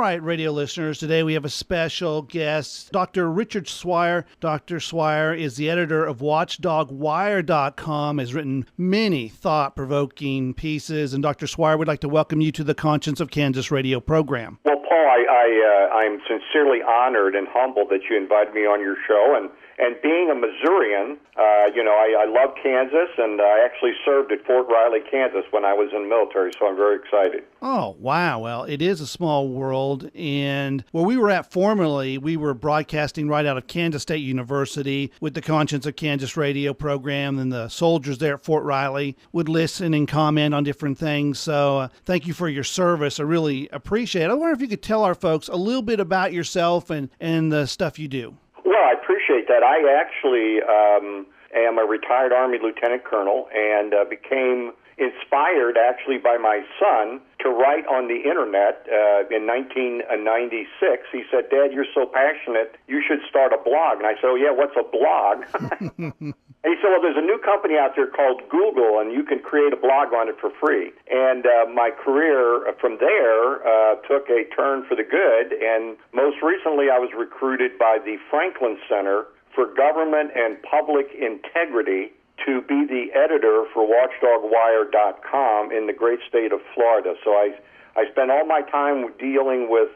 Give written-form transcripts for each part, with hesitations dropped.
right, radio listeners, today we have a special guest, Dr. Richard Swier. Dr. Swier is the editor of WatchdogWire.com, has written many thought-provoking pieces, and Dr. Swier would like to welcome you to the Conscience of Kansas radio program. Well, Paul, I'm sincerely honored and humbled that you invited me on your show, and being a Missourian, I love Kansas, and I actually served at Fort Riley, Kansas when I was in the military, so I'm very excited. Oh, wow. Well, it is a small world, and where we were at formerly, we were broadcasting right out of Kansas State University with the Conscience of Kansas radio program, and the soldiers there at Fort Riley would listen and comment on different things. So thank you for your service. I really appreciate it. I wonder if you could tell our folks a little bit about yourself and the stuff you do. Well, I appreciate that. I actually am a retired Army lieutenant colonel and became inspired actually by my son to write on the internet in 1996. He said, "Dad, you're so passionate, you should start a blog." And I said, "Oh, yeah, what's a blog?" And he said, "Well, there's a new company out there called Google, and you can create a blog on it for free." And my career from there took a turn for the good, and most recently I was recruited by the Franklin Center for Government and Public Integrity to be the editor for WatchdogWire.com in the great state of Florida. So I spend all my time dealing with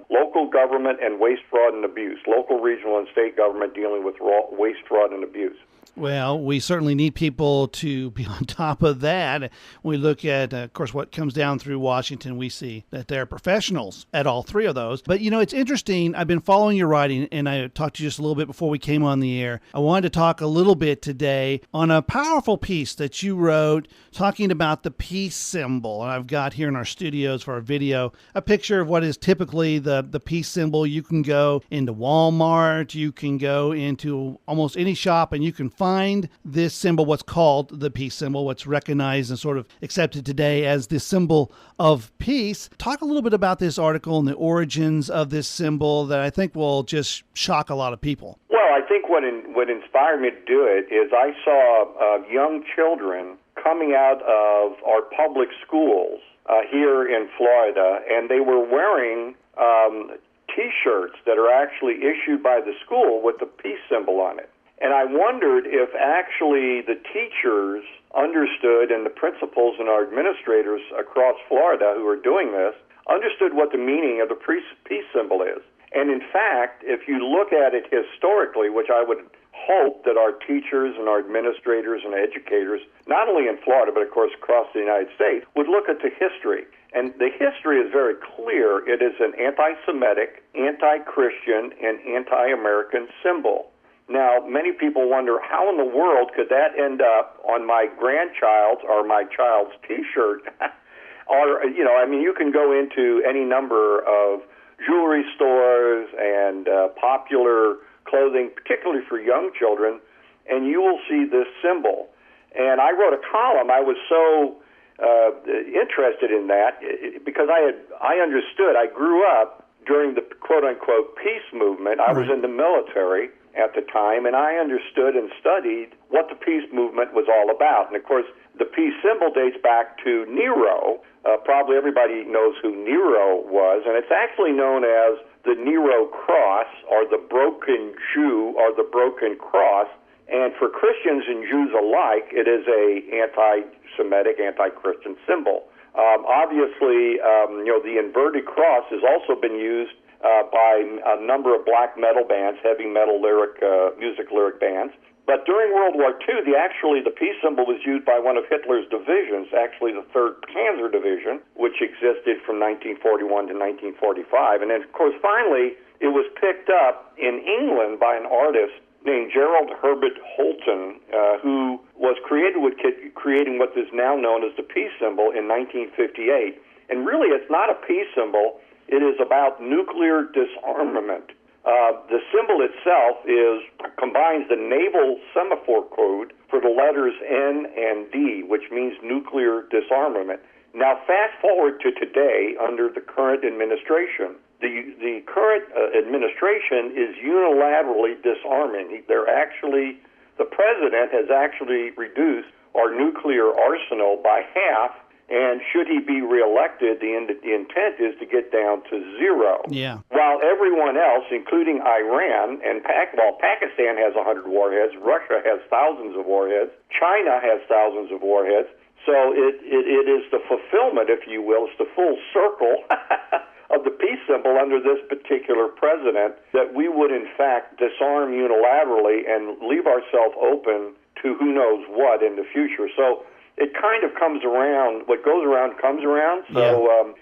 local government and waste, fraud, and abuse, local, regional, and state government dealing with waste, fraud, and abuse. Well, we certainly need people to be on top of that. When we look at, of course, what comes down through Washington, we see that they're professionals at all three of those. But, it's interesting. I've been following your writing, and I talked to you just a little bit before we came on the air. I wanted to talk a little bit today on a powerful piece that you wrote talking about the peace symbol. And I've got here in our studios for our video a picture of what is typically the peace symbol. You can go into Walmart, you can go into almost any shop, and you can find this symbol, what's called the peace symbol, what's recognized and sort of accepted today as the symbol of peace. Talk a little bit about this article and the origins of this symbol that I think will just shock a lot of people. Well, I think what inspired me to do it is I saw young children coming out of our public schools here in Florida, and they were wearing T-shirts that are actually issued by the school with the peace symbol on it. And I wondered if actually the teachers understood, and the principals and our administrators across Florida who are doing this, understood what the meaning of the peace symbol is. And in fact, if you look at it historically, which I would hope that our teachers and our administrators and educators, not only in Florida, but of course across the United States, would look at the history. And the history is very clear. It is an anti-Semitic, anti-Christian, and anti-American symbol. Now, many people wonder, how in the world could that end up on my grandchild's or my child's T-shirt? Or, you can go into any number of jewelry stores and popular clothing, particularly for young children, and you will see this symbol. And I wrote a column. I was so interested in that because I understood. I grew up during the quote-unquote peace movement. I was in the military at the time, and I understood and studied what the peace movement was all about. And, of course, the peace symbol dates back to Nero. Probably everybody knows who Nero was, and it's actually known as the Nero Cross, or the broken Jew, or the broken cross. And for Christians and Jews alike, it is a anti-Semitic, anti-Christian symbol. Obviously, the inverted cross has also been used by a number of black metal bands, heavy metal music lyric bands. But during World War II, the peace symbol was used by one of Hitler's divisions, actually the 3rd Panzer Division, which existed from 1941 to 1945. And then, of course, finally, it was picked up in England by an artist named Gerald Herbert Holton, who was creating what is now known as the peace symbol in 1958. And really, it's not a peace symbol. It is about nuclear disarmament. The symbol itself combines the naval semaphore code for the letters N and D, which means nuclear disarmament. Now, fast forward to today under the current administration. The current administration is unilaterally disarming. The president has actually reduced our nuclear arsenal by half, And should he be reelected, the intent is to get down to zero. Yeah. While everyone else, including Iran and Pakistan has 100 warheads, Russia has thousands of warheads, China has thousands of warheads. So it is the fulfillment, if you will, it's the full circle of the peace symbol under this particular president that we would, in fact, disarm unilaterally and leave ourselves open to who knows what in the future. So it kind of comes around. What goes around comes around. So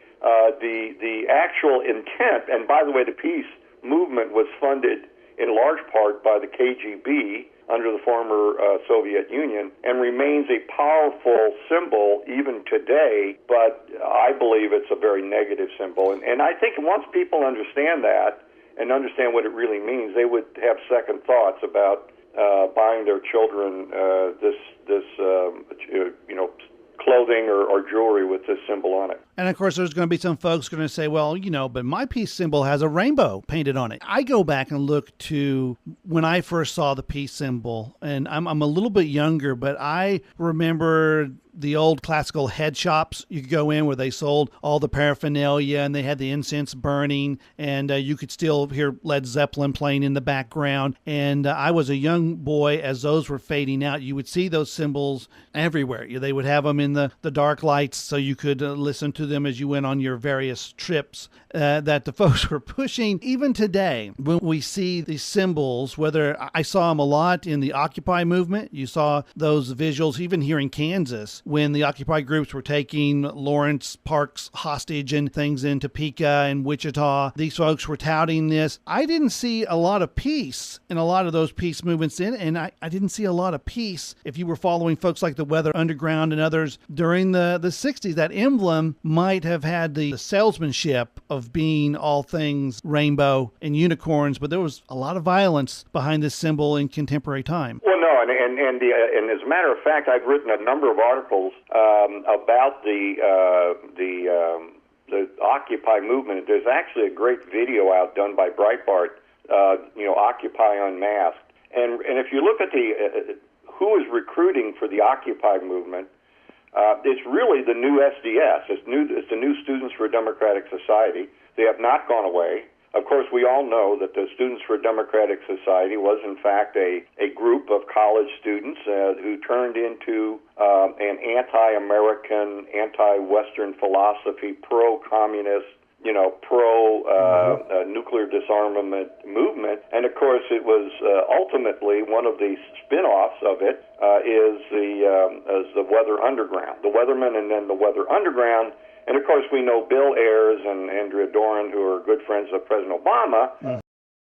the actual intent, and by the way, the peace movement was funded in large part by the KGB under the former Soviet Union and remains a powerful symbol even today, but I believe it's a very negative symbol. And I think once people understand that and understand what it really means, they would have second thoughts about buying their children this clothing or jewelry with this symbol on it. And of course, there's going to be some folks going to say, well, but my peace symbol has a rainbow painted on it. I go back and look to when I first saw the peace symbol, and I'm a little bit younger, but I remember the old classical head shops. You could go in where they sold all the paraphernalia and they had the incense burning, and you could still hear Led Zeppelin playing in the background. And I was a young boy as those were fading out. You would see those symbols everywhere. They would have them in the dark lights so you could listen to them as you went on your various trips that the folks were pushing. Even today, when we see these symbols, whether I saw them a lot in the Occupy movement, you saw those visuals even here in Kansas when the Occupy groups were taking Lawrence Parks hostage and things in Topeka and Wichita. These folks were touting this. I didn't see a lot of peace in a lot of those peace movements and I didn't see a lot of peace if you were following folks like the Weather Underground and others during the 60s. That emblem might have had the salesmanship of being all things rainbow and unicorns, but there was a lot of violence behind this symbol in contemporary time. Well, no, and as a matter of fact, I've written a number of articles about the Occupy movement. There's actually a great video out done by Breitbart, Occupy Unmasked. And if you look at who is recruiting for the Occupy movement, it's really the new SDS. It's the new Students for a Democratic Society. They have not gone away. Of course, we all know that the Students for a Democratic Society was, in fact, a group of college students who turned into an anti-American, anti-Western philosophy, pro-communist, pro-nuclear disarmament movement. And, of course, it was ultimately one of the spin-offs of it is the Weather Underground, the Weathermen and then the Weather Underground. And, of course, we know Bill Ayers and Andrea Doran, who are good friends of President Obama,